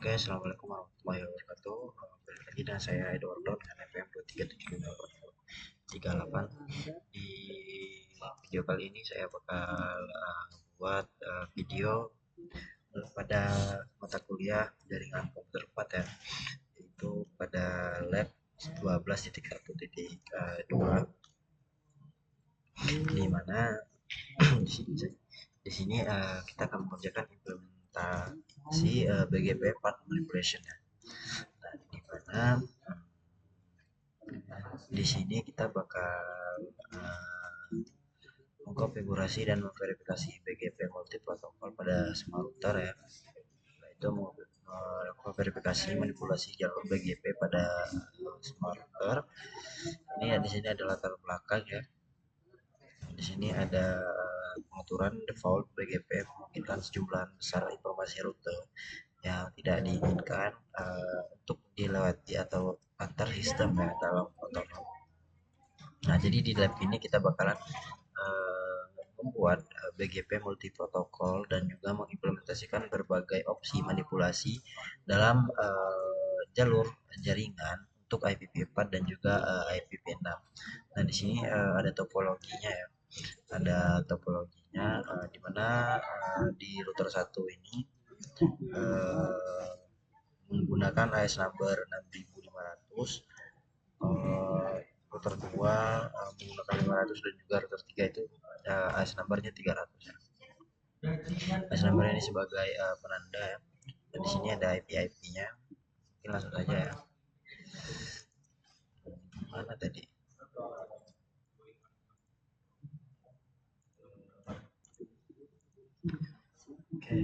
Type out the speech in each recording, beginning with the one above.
Oke, assalamualaikum warahmatullahi wabarakatuh. Balik lagi dengan saya Eduardo dengan FM 237538. Di video kali ini saya bakal buat video pada mata kuliah jaringan komputer 4 ya, yaitu pada lab 12.1.2, di mana di sini, kita akan mengerjakan implementasi BGP part manipulation ya. Nah, di mana di sini kita bakal mengkonfigurasi dan memverifikasi BGP multi protokol pada semua router ya. Nah, itu memverifikasi manipulasi jalur BGP pada semua router. Ini ya, di sini ada latar belakang ya. Di sini ada pengaturan default BGP memungkinkan sejumlah besar informasi rute yang tidak diinginkan untuk dilewati atau antar sistem ya dalam otonom. Nah, jadi di lab ini kita bakalan membuat BGP multi protokol dan juga mengimplementasikan berbagai opsi manipulasi dalam jalur jaringan untuk IPv4 dan juga IPv6. Nah, di sini ada topologinya ya. Ada topologinya di mana di router 1 ini menggunakan AS number 6500, router 2 menggunakan 500, dan juga router 3 itu AS numbernya 300 ya. AS number ini sebagai penanda ya. Dan di sini ada IP-nya. Mungkin langsung saja ya. Mana tadi? Oke.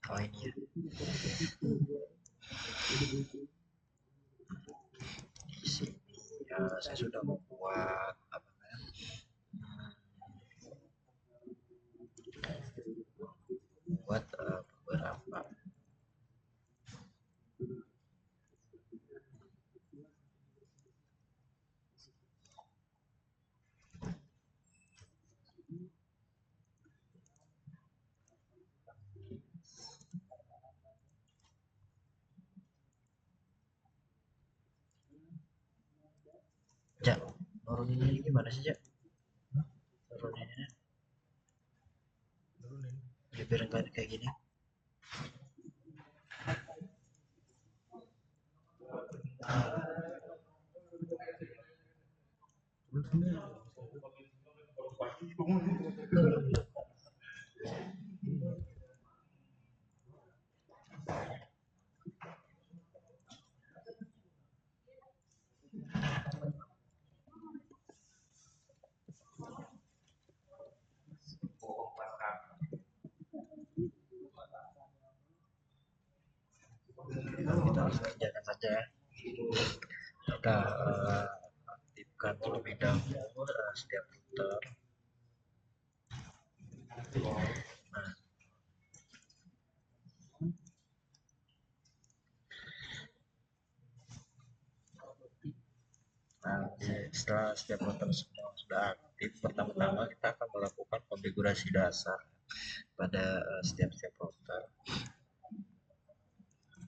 Oh, ini ya. Di sini saya sudah membuat apa namanya? Membuat beberapa Jak, nuruninnya gimana sih, Jak? Nuruninnya ya biar enggak kayak gini. Kita langsung kerjakan saja ya. Kita aktifkan terlebih dahulu setiap router. Nah, setelah setiap router semua sudah aktif, pertama-tama kita akan melakukan konfigurasi dasar pada setiap router.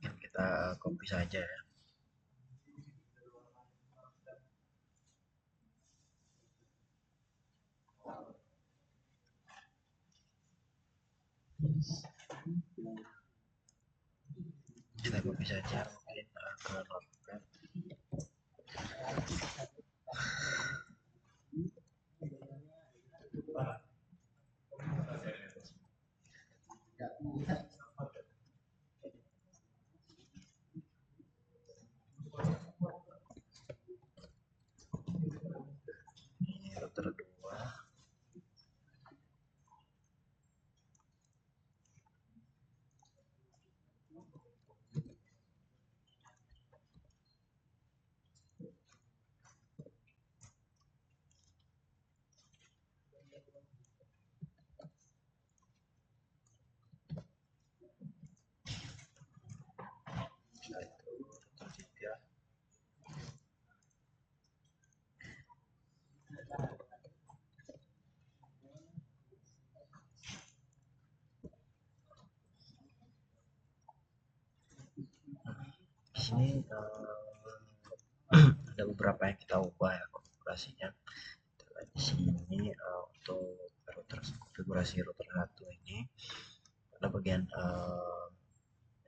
Kita copy saja ya. Kita copy saja, mungkin ke notepad. Ini router 2. Setelah itu router 3. sini ada beberapa yang kita ubah ya konfigurasinya. Di sini untuk router konfigurasi router 1 ini pada bagian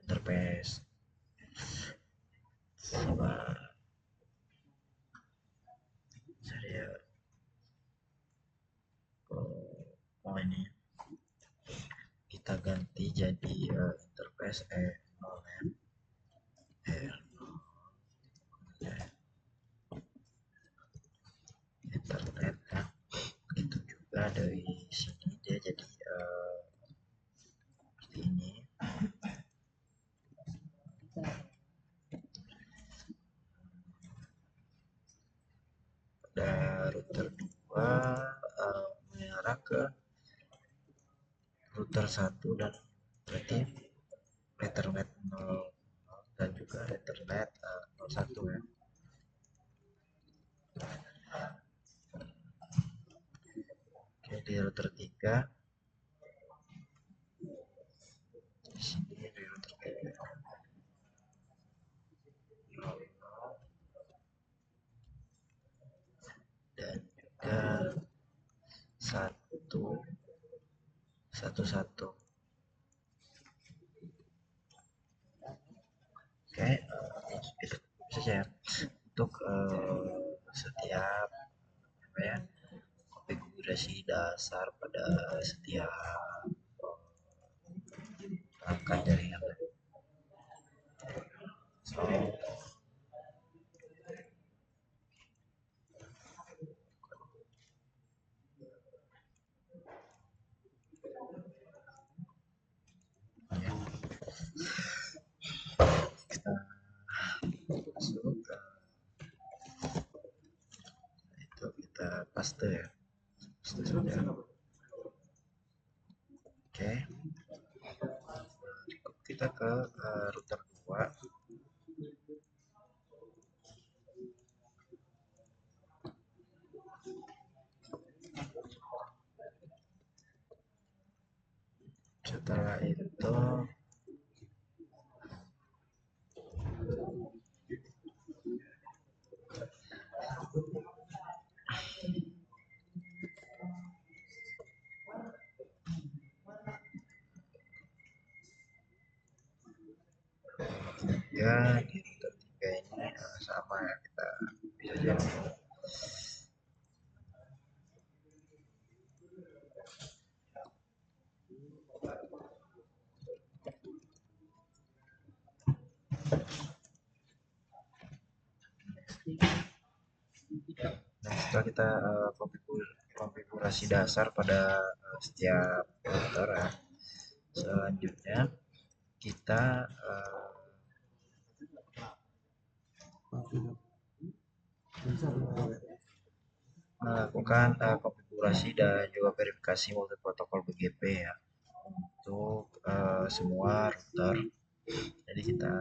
interface. Coba saya ini kita ganti jadi interface E0 internet ya. Itu juga dari sini dia jadi seperti ini. Pada router 2 mengarah ke router 1 dan berarti Ethernet 0 dan juga Ethernet 01 ya. Oke, di router 3 di sini di router 3 dan juga 111. Oke, itu saja untuk setiap apa ya konfigurasi dasar pada setiap perangkat jaringan. So, kita masuk itu kita paste ya, paste saja. Oke, kita ke router 2. Setelah itu ya di router 3 ini sama ya, kita bisa jadi nah, setelah kita konfigurasi dasar pada setiap router ya, selanjutnya kita melakukan konfigurasi dan juga verifikasi multi protokol BGP ya untuk semua router. Jadi kita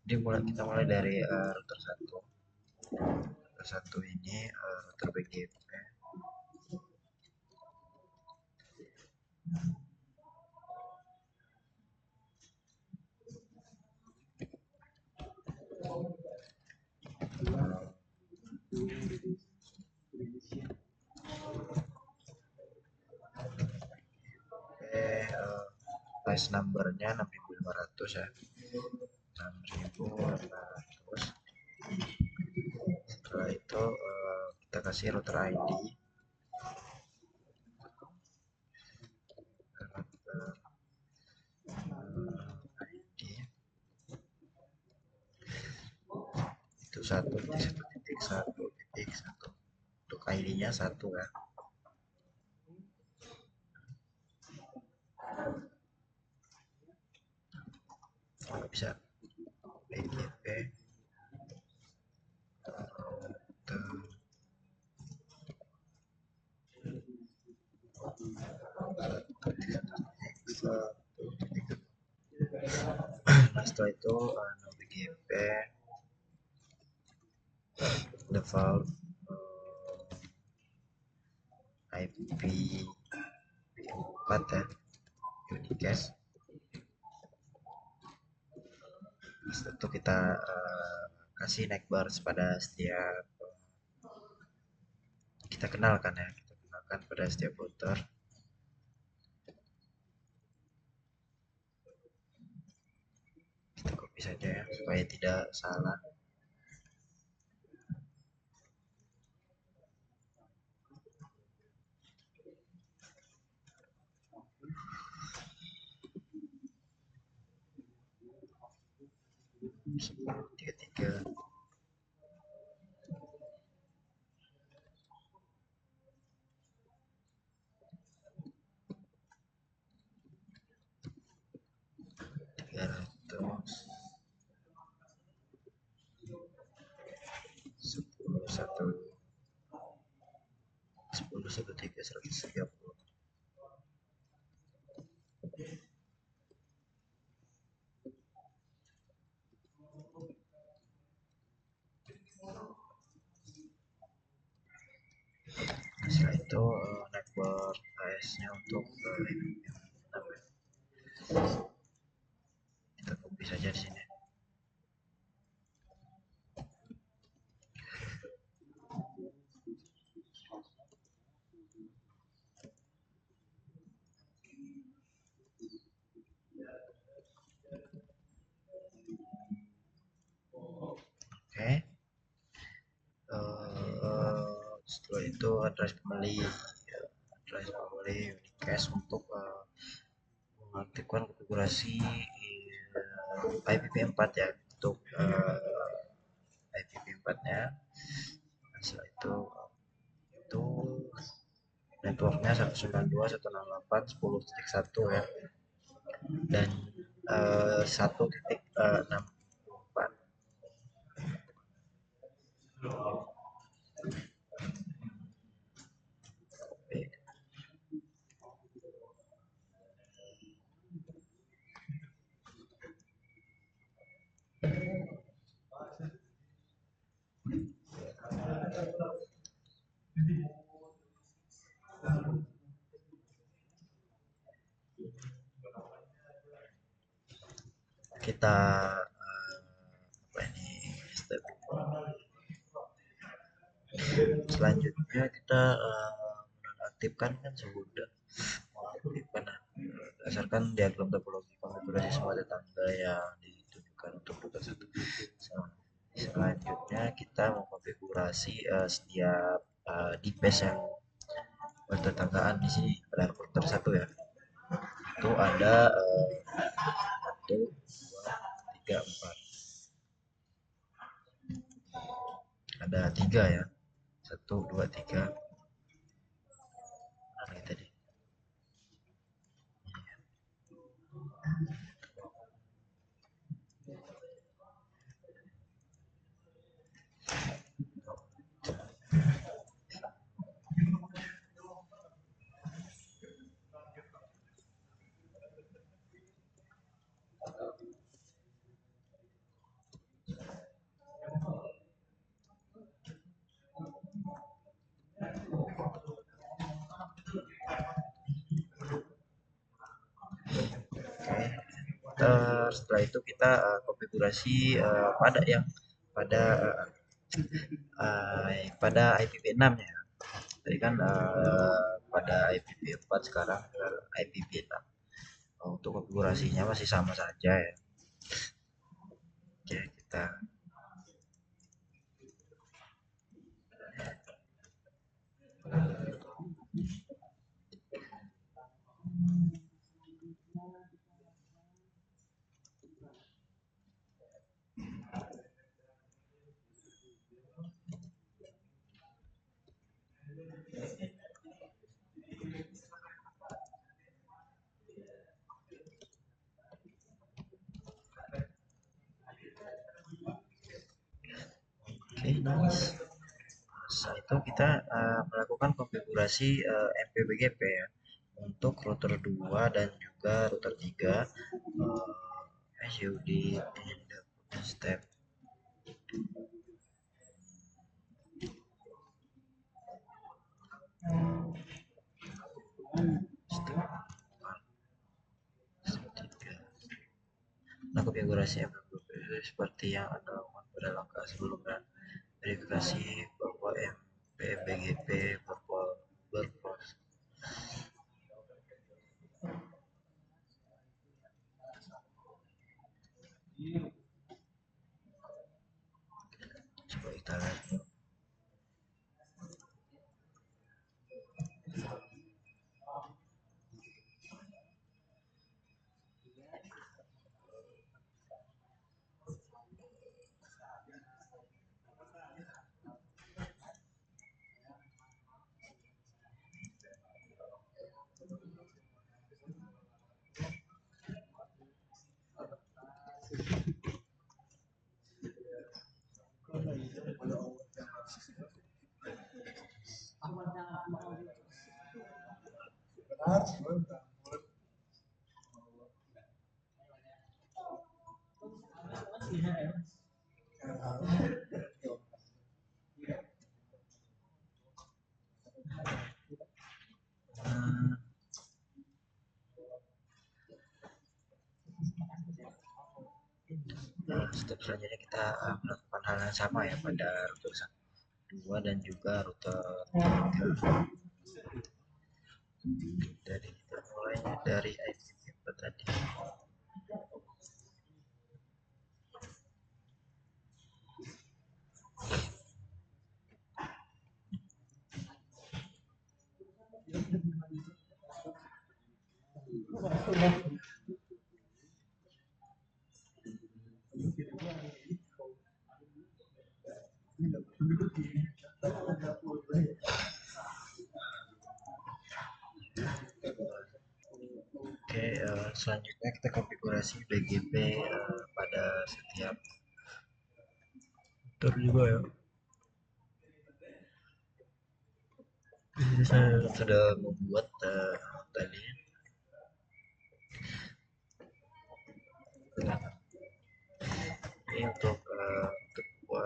kita mulai dari router 1. Router 1 ini router BGP. Flash numbernya 6500 ya, 6500. Setelah itu kita kasih router ID. Itu 1.1.1.1 untuk ID-nya 1 ya. Bisa BGP nah, setelah itu BGP default IP4 ya, unicast. Tentu kita kasih neck bars pada setiap kita kenalkan pada setiap router. Kita copy saja ya supaya tidak salah. Tiga tiga. Sepuluh satu tiga 130. Setelah itu network AS-nya untuk kita copy saja di sini. Oke. Setelah itu address pembeli unicast untuk mengaktifkan konfigurasi IPv4 ya, untuk IPv4 nya. Setelah itu networknya 192.168.10.1 ya, dan 1.64. Kita selanjutnya kita menonaktifkan kan sudah mengaktifkan berdasarkan diagram topologi konfigurasi semua tetangga yang ditunjukkan untuk router satu. Selanjutnya kita mengkonfigurasi setiap device yang bertetanggaan di sini pada router satu ya. Itu ada 1, 2, 3, 4. Ada 3 ya. 1, 2, 3. Mana tadi? Setelah itu kita konfigurasi pada yang pada IPv6 ya. Tadi kan pada IPv4, sekarang IPv6. Untuk konfigurasinya masih sama saja ya. Oke, kita nice. Setelah itu kita melakukan konfigurasi MPBGP ya, untuk router 2 dan juga router 3 as you did in the step. konfigurasi MPP seperti yang Anda lakukan pada langkah sebelumnya. Verifikasi bahwa MPBGP berproses. Coba kita lihat. Step selanjutnya kita melakukan hal yang sama ya pada router 2 dan juga router 3. Dari kita mulainya dari IP4 tadi. Oke, selanjutnya kita konfigurasi BGP pada setiap router juga ya. Jadi saya sudah membuat tadi ini untuk kedua.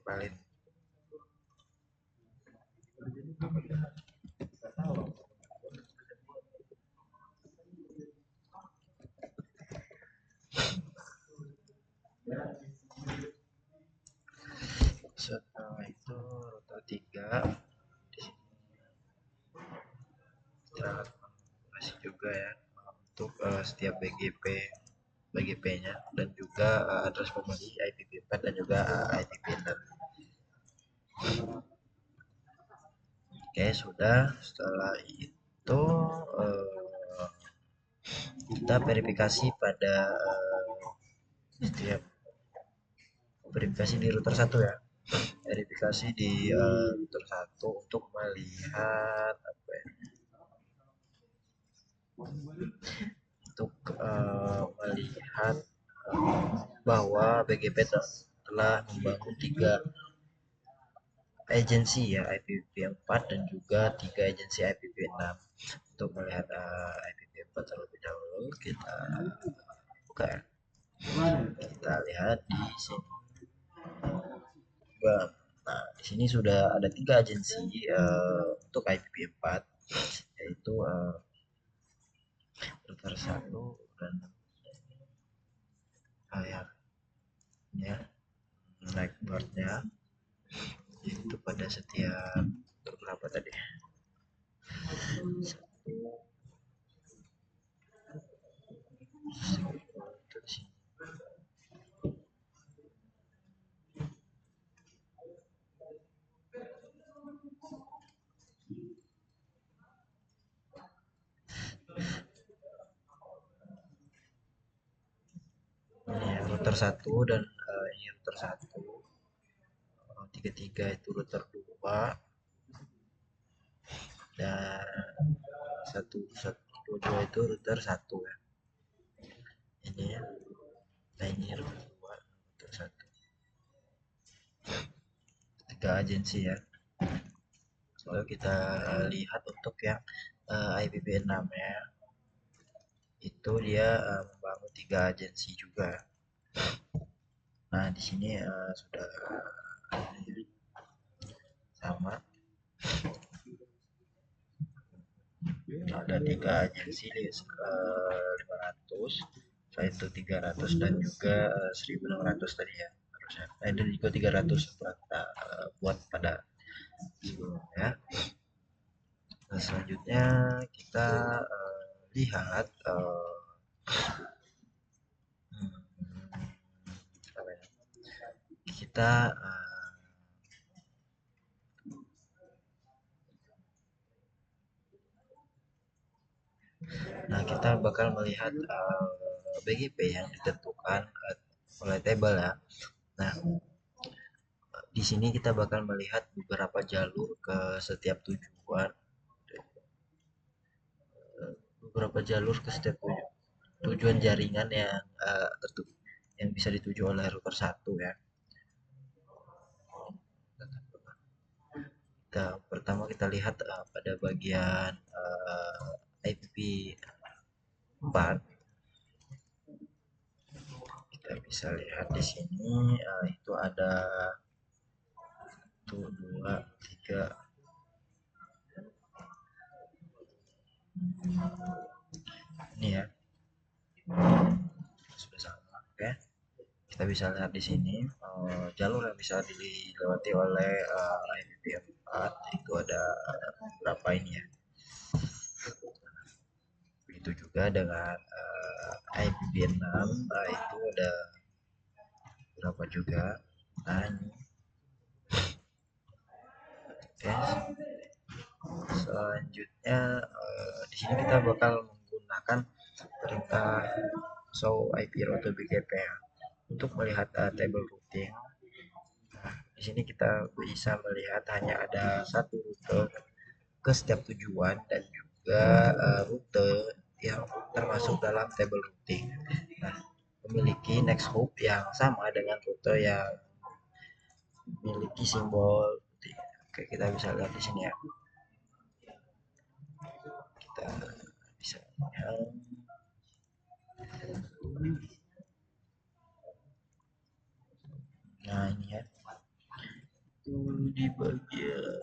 Valid. Setelah itu router 3 kita konfigurasi juga ya untuk setiap BGP-nya dan juga address property IPv4 dan juga IPv6. Oke, sudah. Setelah itu kita verifikasi pada setiap verifikasi di router 1 ya. Verifikasi di router 1 untuk melihat apa ya? Untuk melihat bahwa BGP telah membangun 3 agensi ya, IPv4 dan juga 3 agensi IPv6. Untuk melihat IPv4 terlebih dahulu kita buka ya. Kita lihat di sini. Nah, di sini sudah ada 3 agensi untuk IPv4 yaitu router 1 dan ya networknya itu pada setiap berapa tadi 1 ini ya, router 1 dan ini router 1 3 itu router 2 dan 1 itu router 1 ya. Ini ya. Nah, ini router 2 router 1 3 agensi ya. Lalu kita lihat untuk yang IPv6 ya, itu dia membangun 3 agensi juga. Nah, di sini sudah pertama ada 3 agensi 500, setelah itu 300 dan juga 1600 tadi ya harusnya, dan juga 300 buat pada sebelumnya. Nah, selanjutnya kita lihat apa ya, kita nah kita bakal melihat BGP yang ditentukan oleh table ya. Nah, di sini kita bakal melihat beberapa jalur ke setiap tujuan, beberapa jalur ke setiap tujuan jaringan yang yang bisa dituju oleh router 1 ya. Pertama kita lihat pada bagian IP4, kita bisa lihat di sini itu ada 1, 2, 3, ini ya sudah sama. Oke, kita bisa lihat di sini jalur yang bisa dilewati oleh IP4 itu ada berapa ini ya. Begitu juga dengan IP6 itu ada berapa juga. Nah, ini. Oke, selanjutnya di sini kita bakal menggunakan perintah show IP route BGP ya, untuk melihat table routing. Nah, di sini kita bisa melihat hanya ada satu rute ke setiap tujuan dan juga rute yang termasuk dalam table routing. Nah, memiliki next hop yang sama dengan rute yang memiliki simbol. Oke, kita bisa lihat di sini ya. Kita bisa lihat. Nah, ini ya. Itu di bagian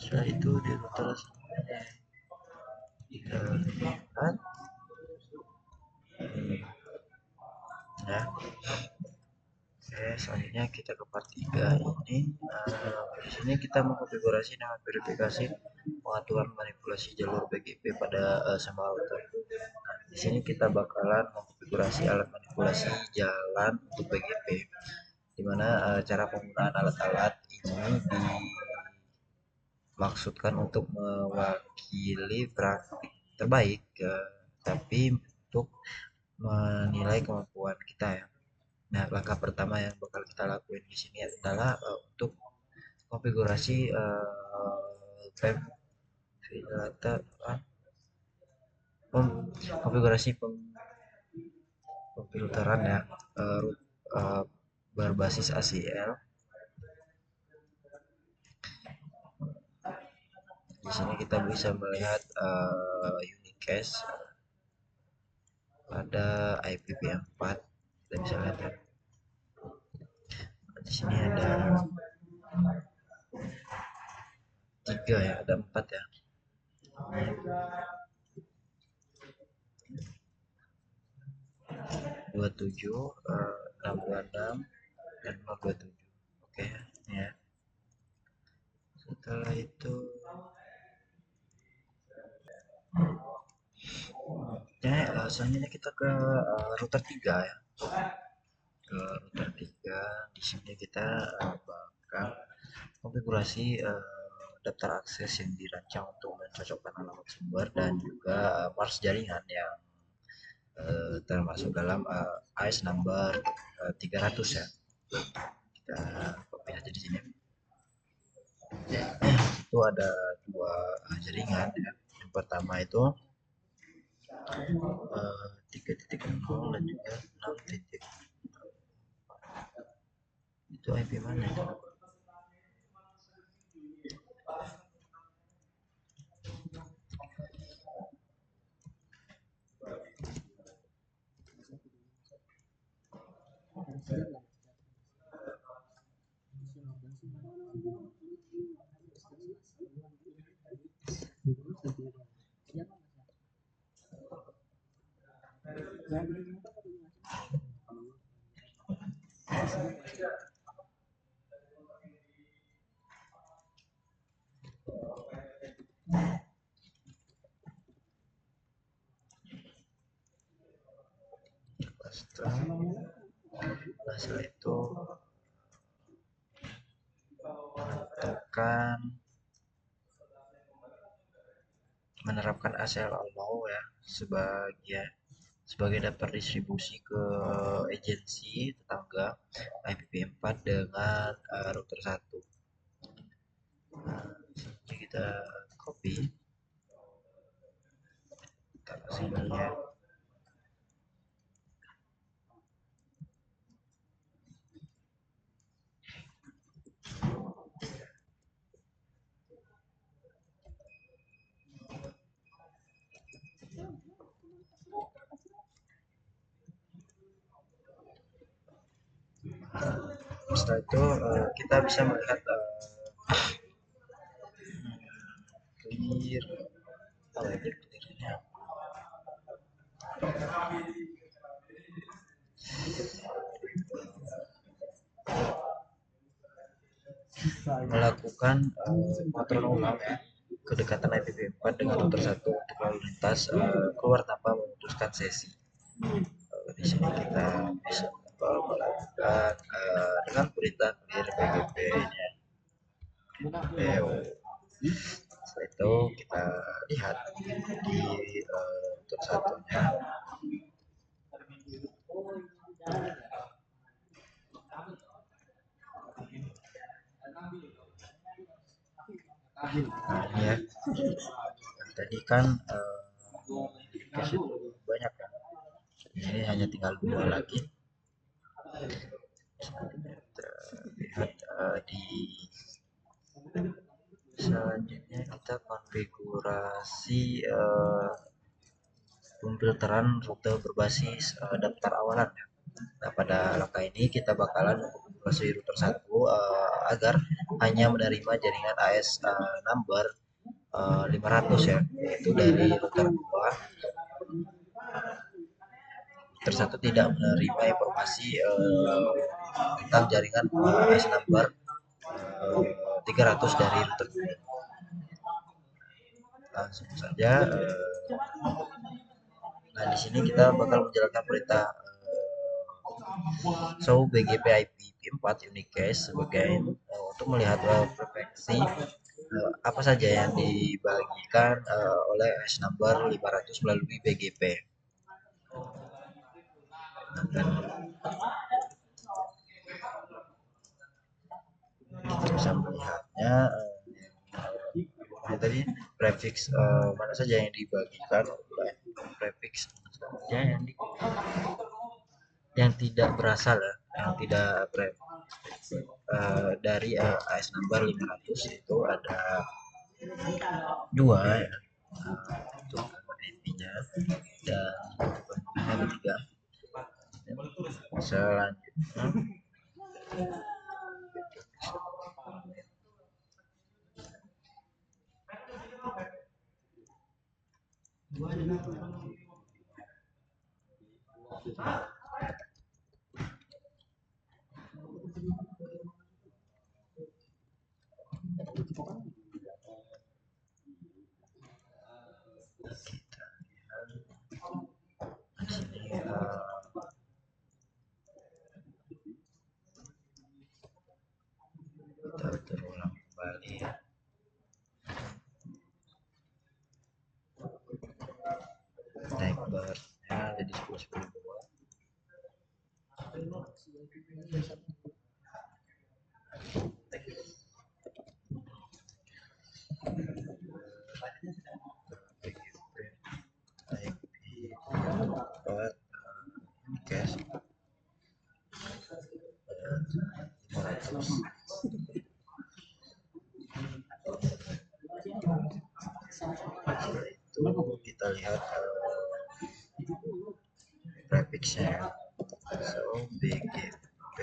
setelah itu di router kita lihat ya. Oke, selanjutnya kita ke part 3 ini. Di sini kita mengkonfigurasi dengan verifikasi pengaturan manipulasi jalur BGP pada semua router. Di sini kita bakalan mengkonfigurasi alat manipulasi jalan untuk BGP, di mana cara penggunaan alat-alat ini dimaksudkan untuk mewakili praktik terbaik, tapi untuk menilai kemampuan kita ya. Nah, langkah pertama yang bakal kita lakuin di sini adalah untuk konfigurasi konfigurasi pemfilteran ya, berbasis ACL. Di sini kita bisa melihat unicast pada IPv4. Kita bisa lihat ya. Di sini ada 3 ya, ada 4 ya. 27, 626 dan 527. Oke ya. Setelah itu selanjutnya kita ke router 3 ya. Ke router 3 di sini kita bakal konfigurasi daftar akses yang dirancang untuk mencocokkan alamat sumber dan juga mars jaringan yang termasuk dalam AES number 300 ya. Kita copy aja di sini. Itu ada 2 jaringan ya. Yang pertama itu 3.0 dan juga 6. Itu IP mana itu? Setelah itu menentukan menerapkan ASL allow ya sebagai daftar distribusi ke agensi tetangga IPv4 dengan router 1. Jadi kita copy ke sini ya. Setelah itu kita bisa melihat clear clearnya melakukan kontrol ulang ya kedekatan IPv4 dengan router 1 untuk lalu lintas keluar tanpa memutuskan sesi. Di sini kita bisa melakukan dengan perintah clear BGP-nya. Setelah itu kita lihat di router satunya. Nah ini ya, tadi kan cache itu banyak kan, ini hanya tinggal 2 lagi. Kita lihat di selanjutnya kita konfigurasi pemfilteran rute berbasis daftar awalan ya. Nah, pada langkah ini kita bakalan mengkonfigurasi router 1 agar hanya menerima jaringan AS number 500 ya, yaitu dari router 2. Router 1 tidak menerima informasi tentang jaringan AS number 300 dari router 2. Langsung saja nah di sini kita bakal menjalankan perintah show BGP IPv4 unique cache sebagai untuk melihat frekuensi apa saja yang dibagikan oleh AS number 500 melalui BGP. Kita bisa melihatnya tadi prefix mana saja yang dibagikan oleh prefix saja yang tidak berasal ya, yang tidak dari AS number 500 itu ada 2 ya, untuk IP-nya dan ada 3. Selanjutnya kita terulang kembali ya. Naik barnya jadi 10.10.2. Cache 500. Setelah itu kita lihat prefixnya ya. So BGP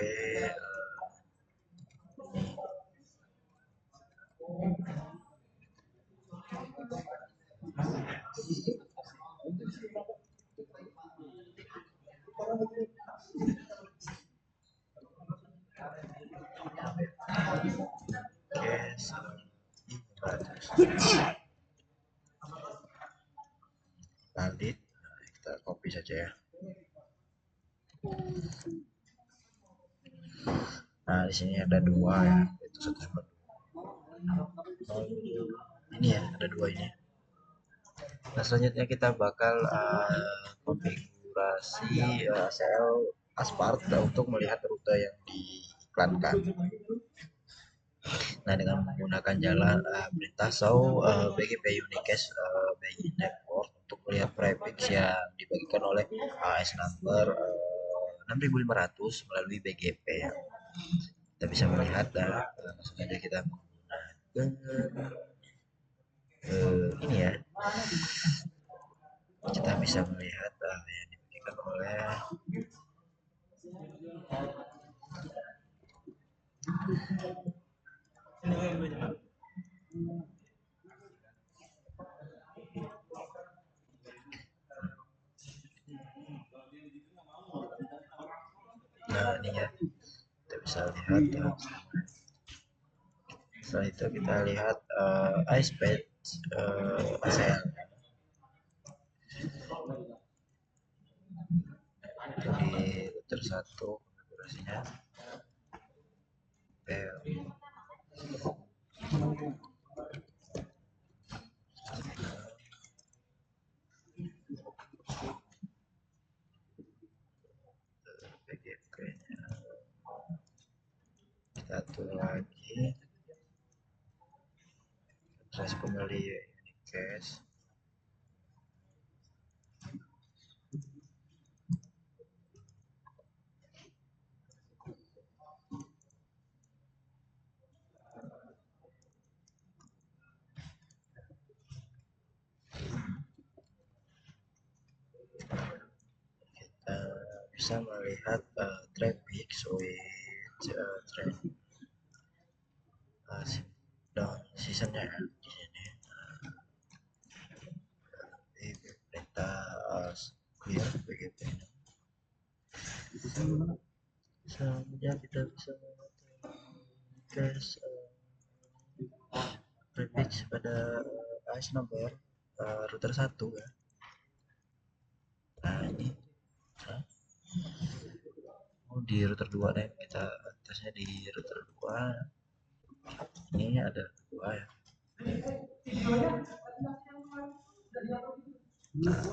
valid. Nah, kita copy saja ya. Nah, di sini ada dua ya, itu 1 ini ya, ada dua ini. Nah, selanjutnya kita bakal konfigurasi ACL Aspart untuk melihat rute yang diiklankan. Nah, dengan menggunakan jalan perintah show BGP Unicast by network untuk melihat prefix yang dibagikan oleh AS number 6500 melalui BGP ya. Kita bisa melihat langsung aja kita menggunakan ini ya. Kita bisa melihat yang diberikan oleh nah ini ya, kita bisa lihat setelah itu kita lihat iSped ACL itu di router 1 konfigurasinya BGP nya kita atur lagi, terus kembali Unicast. Kita bisa melihat traffic switch down seasonnya ya di sini. Di perintah clear BGP nya saja kita bisa cache prefix pada AS number router 1 ya. Nah ini di router 2 deh, kita tesnya di router 2. Ini ada 2 ya. Nah,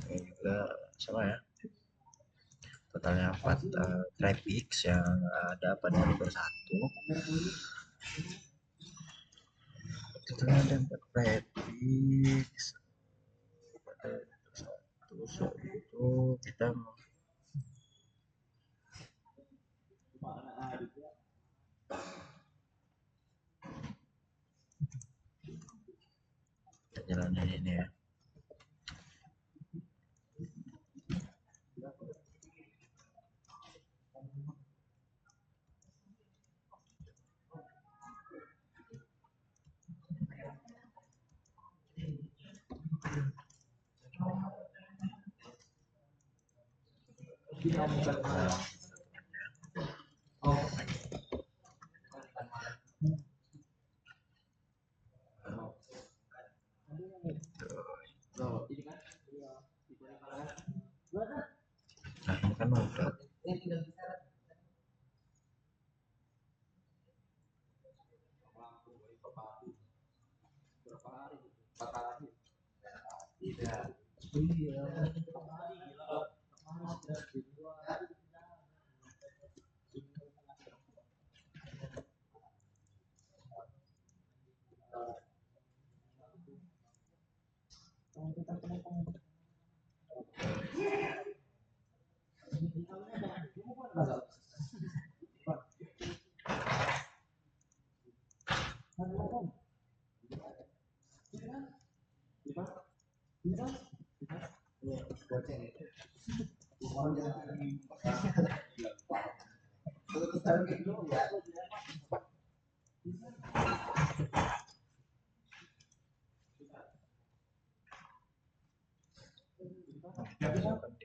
ini juga sama ya, totalnya 4 traffic yang ada pada router 1. Totalnya ada 4 traffic pada router 1. So itu kita jalanin ini ya. Nah ini kan udah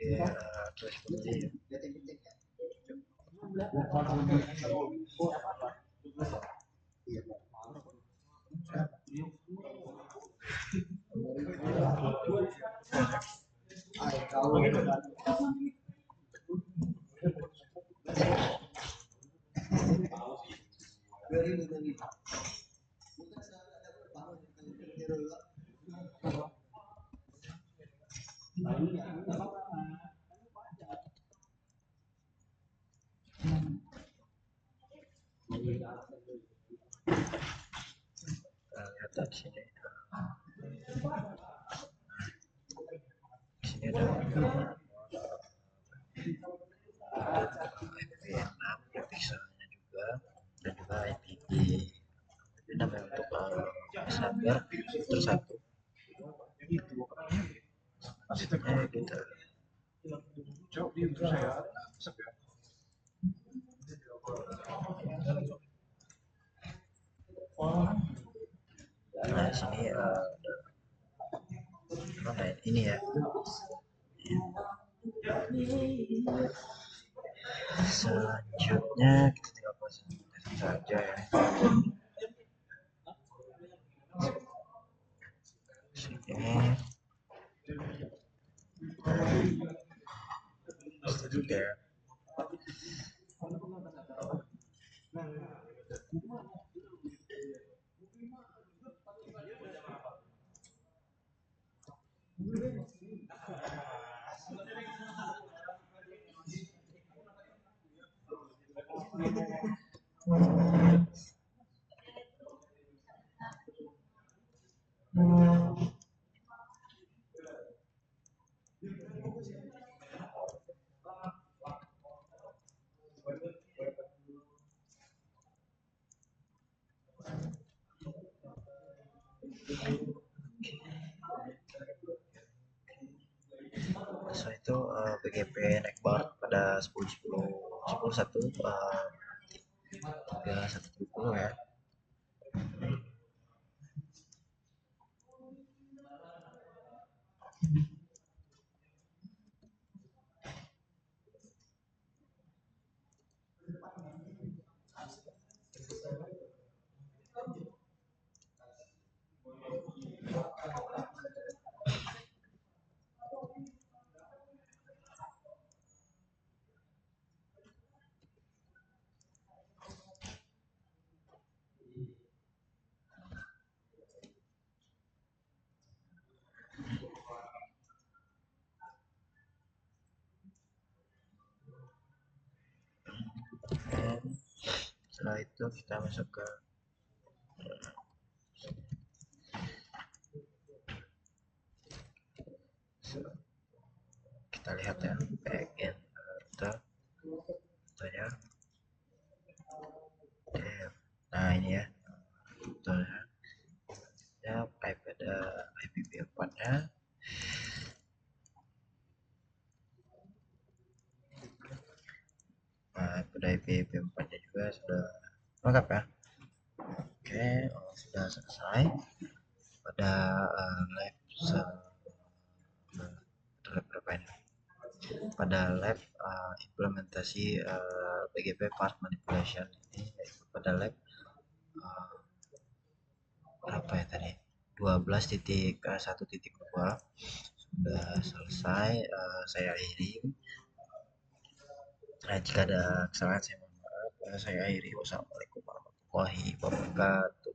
dia tulis aja ya. Lihat di sini, di sini ada IP6 pixelnya juga, dan juga IPv 6 ya untuk standar filter 1. Selanjutnya kita nah sini mana ini ya, selanjutnya kita tinggal proses saja ya. Sini there. Setelah itu BGP naik bar pada 10.1 ya. Dan setelah itu kita masuk ke kita lihat ya backend router contohnya dev. Nah ini ya routernya ya, pada IPv4 nya pada IPv4 nya juga sudah lengkap ya. Oke, sudah selesai pada live berapa ini, pada live implementasi BGP path manipulation ini, yaitu pada live berapa ya tadi, 12.1.2 sudah selesai. Saya akhiri. Nah, jika ada kesalahan saya mohon maaf. Saya akhiri. Wassalamualaikum warahmatullahi wabarakatuh.